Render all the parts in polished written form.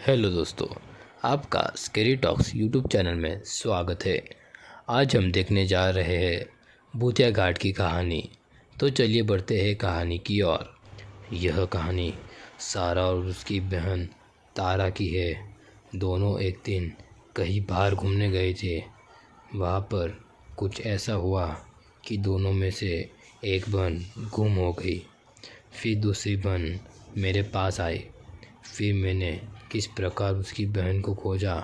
Hello दोस्तों, आपका scary talks YouTube channel में स्वागत है। आज हम देखने जा रहे हैं भूतिया घाट की कहानी। तो चलिए बढ़ते हैं कहानी की ओर। यह कहानी सारा और उसकी बहन तारा की है। दोनों एक दिन कहीं बाहर घूमने गए थे। वहाँ पर कुछ ऐसा हुआ कि दोनों में से एक बहन गुम हो गई। फिर दूसरी बहन मेरे पास आई। फिर मैंने किस प्रकार उसकी बहन को खोजा,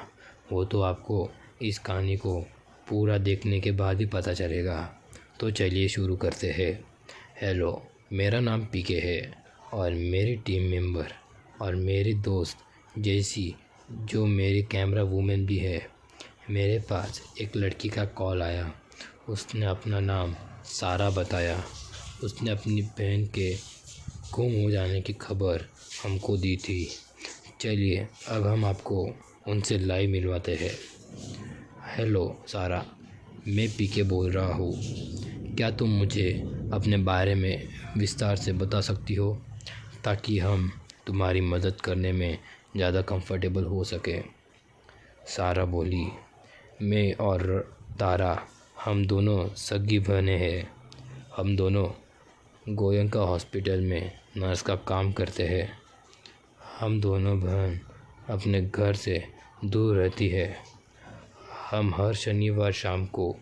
वो तो आपको इस कहानी को पूरा देखने के बाद ही पता चलेगा। तो चलिए शुरू करते हैं। हेलो, मेरा नाम पीके है और मेरी टीम मेंबर और मेरी दोस्त जैसी, जो मेरी कैमरा वूमेन भी है, मेरे पास एक लड़की का कॉल आया। उसने अपना नाम सारा बताया। उसने अपनी बहन के गुम हो जाने की खबर हमको दी थी। चलिए अब हम आपको उनसे लाइव मिलवाते हैं। हेलो सारा, मैं पीके बोल रहा हूँ। क्या तुम मुझे अपने बारे में विस्तार से बता सकती हो, ताकि हम तुम्हारी मदद करने में ज़्यादा कंफर्टेबल हो सके। सारा बोली, मैं और तारा हम दोनों सगी बहनें हैं। हम दोनों गोयंका हॉस्पिटल में नर्स का काम करते हैं। हम दोनों बहन अपने घर से दूर रहती है। हम हर शनिवार शाम को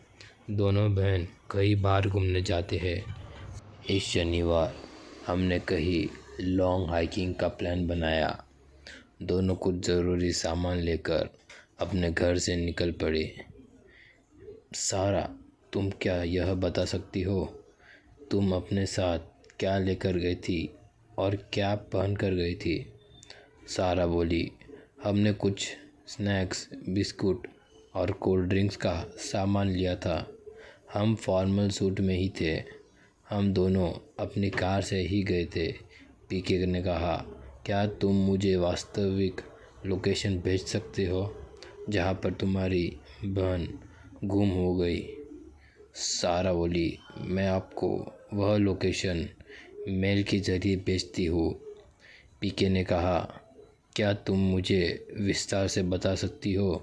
दोनों बहन कई बार घूमने जाते हैं। इस शनिवार हमने कहीं लॉन्ग हाइकिंग का प्लान बनाया। दोनों कुछ ज़रूरी सामान लेकर अपने घर से निकल पड़े। सारा, तुम क्या यह बता सकती हो, तुम अपने साथ क्या लेकर गई थी और क्या पहन कर गई थी। सारा बोली, हमने कुछ स्नैक्स, बिस्कुट और कोल्ड ड्रिंक्स का सामान लिया था। हम फॉर्मल सूट में ही थे। हम दोनों अपनी कार से ही गए थे। पीके ने कहा, क्या तुम मुझे वास्तविक लोकेशन भेज सकते हो जहाँ पर तुम्हारी बहन गुम हो गई। सारा बोली, मैं आपको वह लोकेशन मेल के ज़रिए भेजती हूँ। पीके ने कहा, क्या तुम मुझे विस्तार से बता सकती हो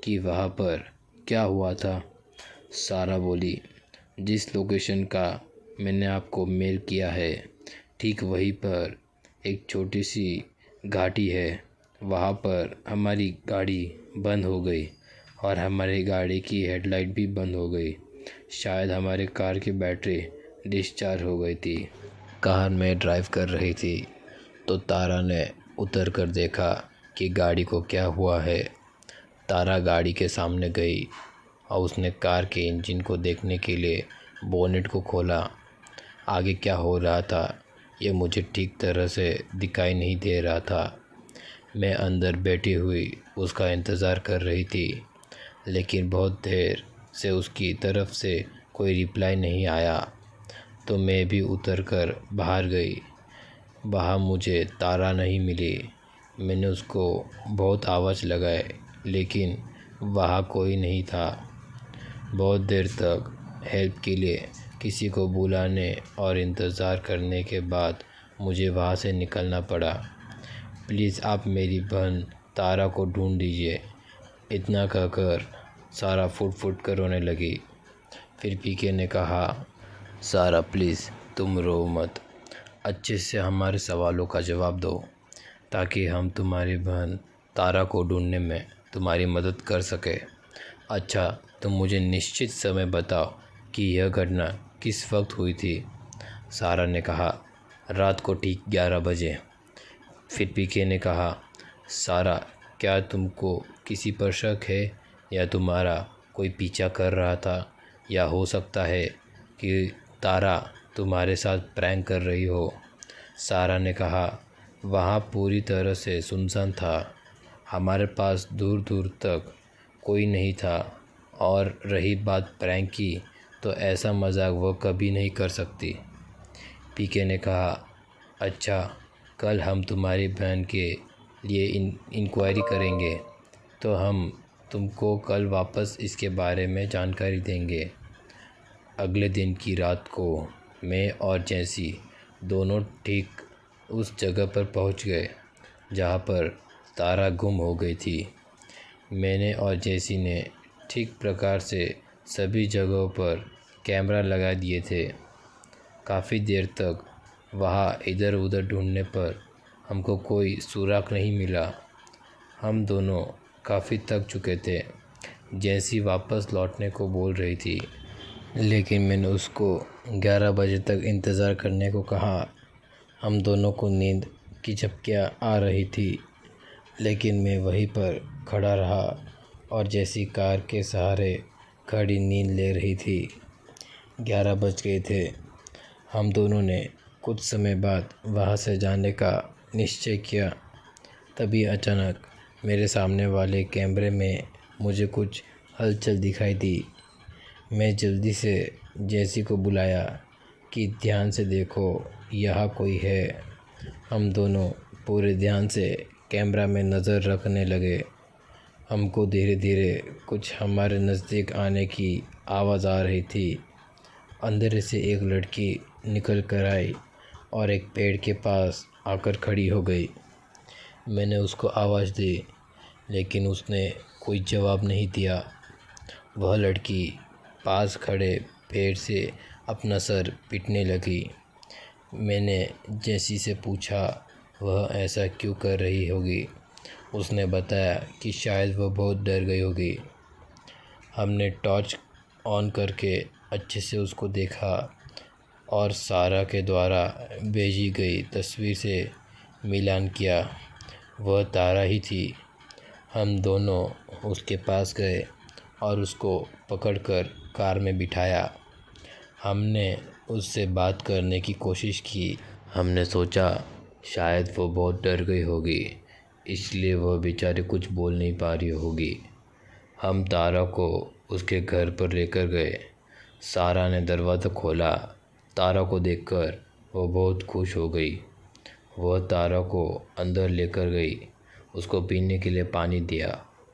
कि वहाँ पर क्या हुआ था। सारा बोली, जिस लोकेशन का मैंने आपको मेल किया है, ठीक वहीं पर एक छोटी सी घाटी है। वहाँ पर हमारी गाड़ी बंद हो गई और हमारी गाड़ी की हेडलाइट भी बंद हो गई। शायद हमारे कार की बैटरी डिस्चार्ज हो गई थी। कार में ड्राइव कर रही थी तो तारा ने उतर कर देखा कि गाड़ी को क्या हुआ है। तारा गाड़ी के सामने गई और उसने कार के इंजन को देखने के लिए बोनेट को खोला। आगे क्या हो रहा था ये मुझे ठीक तरह से दिखाई नहीं दे रहा था। मैं अंदर बैठी हुई उसका इंतज़ार कर रही थी, लेकिन बहुत देर से उसकी तरफ से कोई रिप्लाई नहीं आया। तो मैं भी उतर कर बाहर गई। वहाँ मुझे तारा नहीं मिली। मैंने उसको बहुत आवाज़ लगाए, लेकिन वहाँ कोई नहीं था। बहुत देर तक हेल्प के लिए किसी को बुलाने और इंतज़ार करने के बाद मुझे वहाँ से निकलना पड़ा। प्लीज़ आप मेरी बहन तारा को ढूंढ दीजिए। इतना कहकर सारा फुट फुट कर रोने लगी। फिर पीके ने कहा, सारा प्लीज़ तुम रो मत, अच्छे से हमारे सवालों का जवाब दो, ताकि हम तुम्हारी बहन तारा को ढूंढने में तुम्हारी मदद कर सके। अच्छा, तुम मुझे निश्चित समय बताओ कि यह घटना किस वक्त हुई थी। सारा ने कहा, रात को ठीक 11 बजे। फिर पीके ने कहा, सारा, क्या तुमको किसी पर शक है या तुम्हारा कोई पीछा कर रहा था, या हो सकता है कि तारा तुम्हारे साथ प्रैंक कर रही हो। सारा ने कहा, वहाँ पूरी तरह से सुनसान था। हमारे पास दूर दूर तक कोई नहीं था। और रही बात प्रैंक की, तो ऐसा मजाक वो कभी नहीं कर सकती। पीके ने कहा, अच्छा, कल हम तुम्हारी बहन के लिए इंक्वायरी करेंगे, तो हम तुमको कल वापस इसके बारे में जानकारी देंगे। अगले दिन की रात को मैं और जैसी दोनों ठीक उस जगह पर पहुंच गए जहां पर तारा गुम हो गई थी। मैंने और जेसी ने ठीक प्रकार से सभी जगहों पर कैमरा लगा दिए थे। काफ़ी देर तक वहाँ इधर उधर ढूंढने पर हमको कोई सुराग नहीं मिला। हम दोनों काफ़ी थक चुके थे। जेसी वापस लौटने को बोल रही थी, लेकिन मैंने उसको 11 बजे तक इंतज़ार करने को कहा। हम दोनों को नींद की झपकियाँ आ रही थी, लेकिन मैं वहीं पर खड़ा रहा और जेसी कार के सहारे खड़ी नींद ले रही थी। 11 बज गए थे। हम दोनों ने कुछ समय बाद वहाँ से जाने का निश्चय किया। तभी अचानक मेरे सामने वाले कैमरे में मुझे कुछ हलचल दिखाई दी। मैं जल्दी से जेसी को बुलाया कि ध्यान से देखो, यहाँ कोई है। हम दोनों पूरे ध्यान से कैमरा में नज़र रखने लगे। हमको धीरे धीरे कुछ हमारे नज़दीक आने की आवाज़ आ रही थी। अंधेरे से एक लड़की निकल कर आई और एक पेड़ के पास आकर खड़ी हो गई। मैंने उसको आवाज़ दी, लेकिन उसने कोई जवाब नहीं दिया। वह लड़की पास खड़े पेड़ से अपना सर पीटने लगी। मैंने जेसी से पूछा वह ऐसा क्यों कर रही होगी। उसने बताया कि शायद वह बहुत डर गई होगी। हमने टॉर्च ऑन करके अच्छे से उसको देखा और सारा के द्वारा भेजी गई तस्वीर से मिलान किया। वह तारा ही थी। हम दोनों उसके पास गए और उसको पकड़कर कार में बिठाया। हमने उससे बात करने की कोशिश की। हमने सोचा शायद वो बहुत डर गई होगी, इसलिए वह बेचारी कुछ बोल नहीं पा रही होगी। हम तारा को उसके घर पर लेकर गए। सारा ने दरवाज़ा खोला। तारा को देखकर वो बहुत खुश हो गई। वह तारा को अंदर लेकर गई, उसको पीने के लिए पानी दिया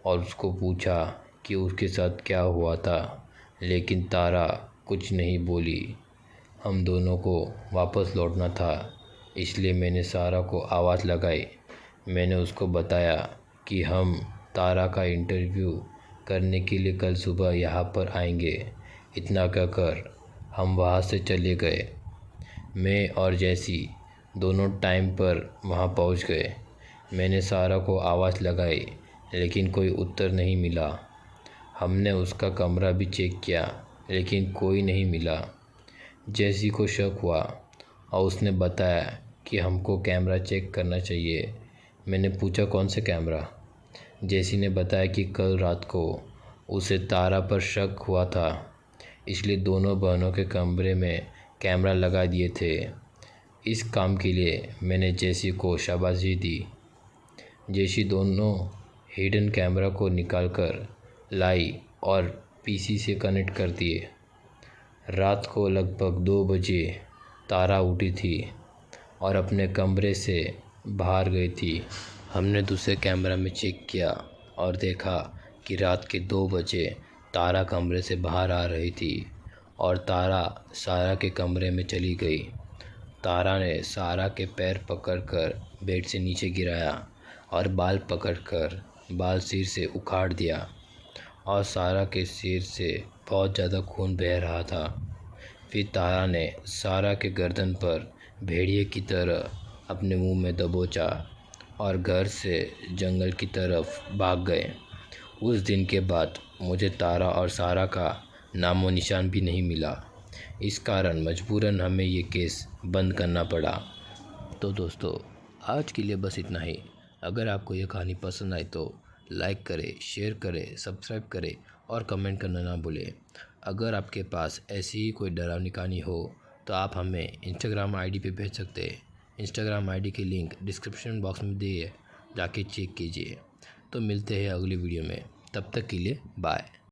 और उसको पूछा कि उसके साथ क्या हुआ था, लेकिन तारा कुछ नहीं बोली। हम दोनों को वापस लौटना था, इसलिए मैंने सारा को आवाज़ लगाई। मैंने उसको बताया कि हम तारा का इंटरव्यू करने के लिए कल सुबह यहाँ पर आएंगे। इतना कहकर हम वहाँ से चले गए। मैं और जैसी दोनों टाइम पर वहाँ पहुँच गए। मैंने सारा को आवाज़ लगाई, लेकिन कोई उत्तर नहीं मिला। हमने उसका कमरा भी चेक किया, लेकिन कोई नहीं मिला। जैसी को शक हुआ और उसने बताया कि हमको कैमरा चेक करना चाहिए। मैंने पूछा कौन से कैमरा। जैसी ने बताया कि कल रात को उसे तारा पर शक हुआ था, इसलिए दोनों बहनों के कमरे में कैमरा लगा दिए थे। इस काम के लिए मैंने जैसी को शाबाशी दी। जैसी दोनों हिडन कैमरा को निकाल कर लाई और पीसी से कनेक्ट कर दिए। रात को लगभग 2 बजे तारा उठी थी और अपने कमरे से बाहर गई थी। हमने दूसरे कैमरा में चेक किया और देखा कि रात के 2 बजे तारा कमरे से बाहर आ रही थी और तारा सारा के कमरे में चली गई। तारा ने सारा के पैर पकड़कर बेड से नीचे गिराया और बाल पकड़कर बाल सिर से उखाड़ दिया और सारा के सिर से बहुत ज़्यादा खून बह रहा था। फिर तारा ने सारा के गर्दन पर भेड़िए की तरह अपने मुंह में दबोचा और घर से जंगल की तरफ भाग गए। उस दिन के बाद मुझे तारा और सारा का नामो निशान भी नहीं मिला। इस कारण मजबूरन हमें ये केस बंद करना पड़ा। तो दोस्तों, आज के लिए बस इतना ही। अगर आपको ये कहानी पसंद आई तो लाइक करें, शेयर करें, सब्सक्राइब करें और कमेंट करना ना भूलें। अगर आपके पास ऐसी ही कोई डरावनी कहानी हो तो आप हमें इंस्टाग्राम आईडी पे भेज सकते हैं। इंस्टाग्राम आईडी की लिंक डिस्क्रिप्शन बॉक्स में दी है, जाके चेक कीजिए। तो मिलते हैं अगली वीडियो में, तब तक के लिए बाय।